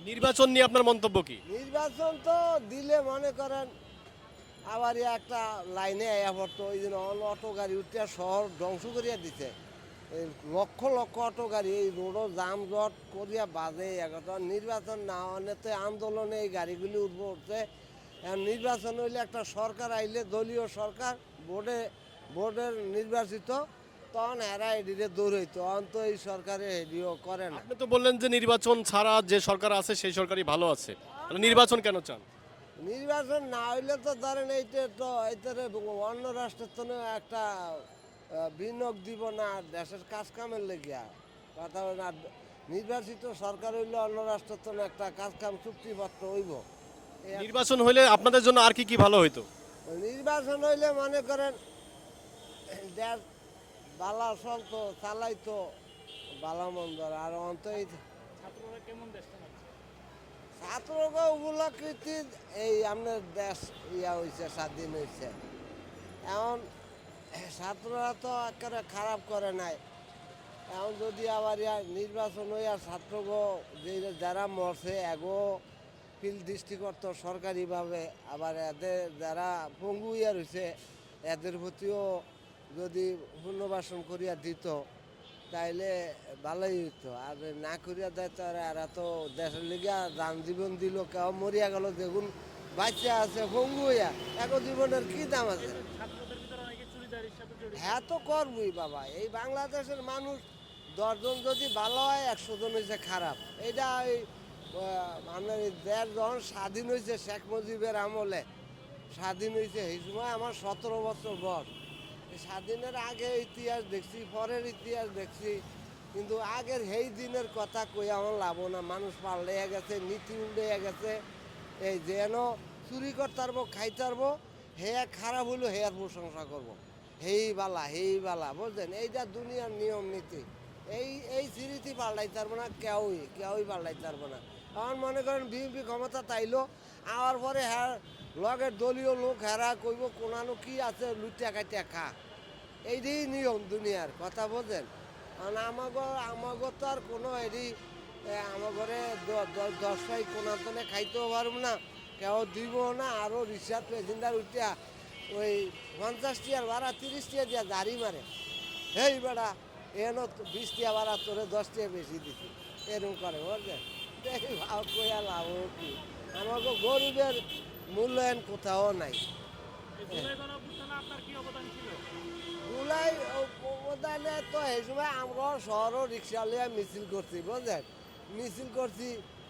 নির্বাচন নিয়ে আপনার মন্তব্য কি? নির্বাচন তো দিলে মনে করেন আবার একটা লাইনে আয়া পড়তো ওই জন্য অটো গাড়ি উঠে শহর ধ্বংস করিয়া দিছে। এই লক্ষ লক্ষ অটো গাড়ি এই রোডও জামজট করিয়া বাজে এখন নির্বাচন না হলে আন্দোলনে এই গাড়িগুলি উঠছে। এখন নির্বাচন হইলে একটা সরকার আইলে দলীয় সরকার বোর্ডের নির্বাচিত তখন এরা এদিকে দৌড়ইতো অন্ত এই সরকারে এদিও করে না। আপনি তো বললেন যে নির্বাচন ছাড়া যে সরকার আছে সেই সরকারই ভালো আছে, তাহলে নির্বাচন কেন চান? নির্বাচন না হইলে তো ধরেন এইটা তো এইটারে অন্য রাষ্ট্রের তো একটা বিনিয়োগ দিব না দেশের কাজ কামের লেগিয়া কথা না। নির্বাচিত সরকার হইলে অন্য রাষ্ট্রের তো একটা কাজ কাম চুক্তিপত্র হইব। নির্বাচন হলে আপনাদের জন্য আর কি কি ভালো হইতো? নির্বাচন হইলে মনে করেন দেশ বালা চলতো চালাইতো বালা মন্দর আর অন্ত ছাত্রকে উপলক্ষিত এই আপনার দেশ ইয়া হয়েছে স্বাধীন হয়েছে। এখন ছাত্ররা তো একেবারে খারাপ করে নাই। এখন যদি আবার নির্বাচন হইয়া ছাত্রগো যে যারা মরছে এগো ফিল দৃষ্টি করতো সরকারিভাবে আবার এদের যারা পঙ্গু ইয়া রয়েছে এদের প্রতিও যদি পুনর্বাসন করিয়া দিত তাইলে ভালোই হইতো। আর না করিয়া দেয় তো এরা তো দেশের লিগা যান জীবন দিল কেউ মরিয়া গেল দেখুন বাচ্চা আছে পঙ্গু হইয়া এক জীবনের কি দাম আছে। হ্যাঁ তো করবই বাবা, এই বাংলাদেশের মানুষ 10 জন যদি ভালো হয় 100 জন হয়েছে খারাপ। এইটা ওই আপনার এই দেশ যখন স্বাধীন হয়েছে শেখ মুজিবের আমলে স্বাধীন হয়েছে এই সময় আমার 17 বছর বয়স। এই স্বাধীনের আগে ইতিহাস দেখছি পরের ইতিহাস দেখছি, কিন্তু আগের সেই দিনের কথা কই আমার লাভ না। মানুষ পাল্টে গেছে, নীতি উল্টে গেছে। এই যেন চুরি করতে পারবো খাইতে পারবো হেয়া খারাপ হইলো হেয়ার প্রশংসা করবো হেই বালা বুঝলেন। এইটা দুনিয়ার নিয়ম নীতি। এই স্মৃতি পাল্টাইতে পারবো না, কেউই পাল্টাইতে পারবো না। আমার মনে করেন বিএনপি ক্ষমতা তাইলো আওয়ার পরে হ্যাঁ লগের দলীয় লোক হেরা কইব কোনানো কি আছে লুটিয়া কাটিয়া খা। এইটাই নিয়ম দুনিয়ার কথা বোঝেন। কারণ আমাগো তো আর কোনো এরই আমার ঘরে 10 কোনাতনে খাইতেও পারবো না, কেউ দিব না। আরও রিক্সা প্যাসেঞ্জার উঠিয়া ওই 50 টিয়ার ভাড়া 30 টিয়া দিয়া গাড়ি মারে। হেই বেড়া এন 20 টিয়া ভাড়া তোরে 10 টিয়া বেশি দিছি এরকম করে বুঝলেন। দেখি ভাব কইয়া লাভ কি, আমাকে গরিবের মূল্যায়ন কোথাও নাই। জুলাই অবদানে তো এই সময় আমরা শহরও রিক্সা লিয়ে মিছিল করছি বুঝলেন। মিছিল করছি